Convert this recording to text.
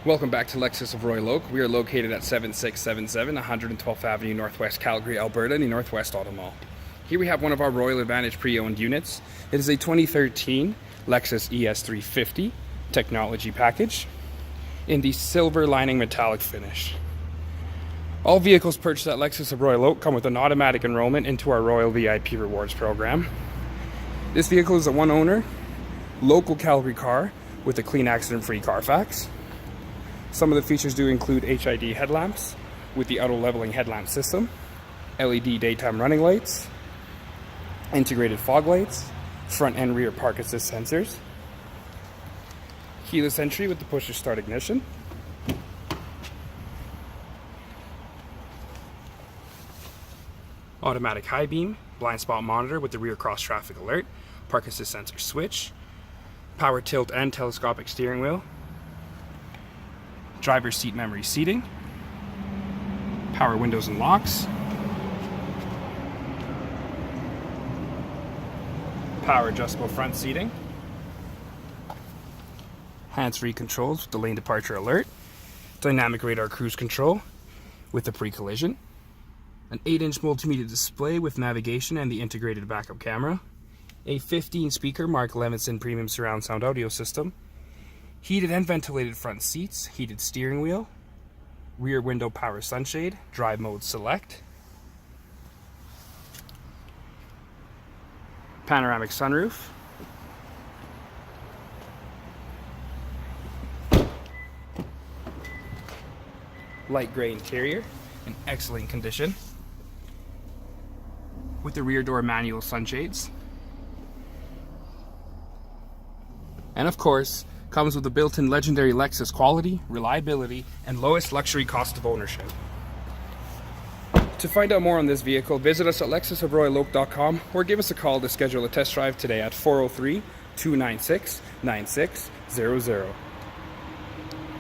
Welcome back to Lexus of Royal Oak. We are located at 7677 112th Avenue Northwest, Calgary, Alberta, in the Northwest Auto Mall. Here we have one of our Royal Advantage pre-owned units. It is a 2013 Lexus ES350 Technology Package in the silver lining metallic finish. All vehicles purchased at Lexus of Royal Oak come with an automatic enrollment into our Royal VIP Rewards program. This vehicle is a one-owner, local Calgary car with a clean accident-free CarFax. Some of the features do include HID headlamps with the auto-leveling headlamp system, LED daytime running lights, integrated fog lights, front and rear park assist sensors, keyless entry with the push-to-start ignition, automatic high beam, blind spot monitor with the rear cross traffic alert, park assist sensor switch, power tilt and telescopic steering wheel, driver's seat memory seating, power windows and locks, power adjustable front seating, hands-free controls with the lane departure alert, dynamic radar cruise control with the pre-collision, an 8-inch multimedia display with navigation and the integrated backup camera, a 15 Speaker Mark Levinson premium surround sound audio system, heated and ventilated front seats, heated steering wheel, rear window power sunshade, drive mode select, panoramic sunroof, light gray interior in excellent condition with the rear door manual sunshades, and of course comes with a built-in legendary Lexus quality, reliability, and lowest luxury cost of ownership. To find out more on this vehicle, visit us at lexusofroyaloak.com or give us a call to schedule a test drive today at 403-296-9600.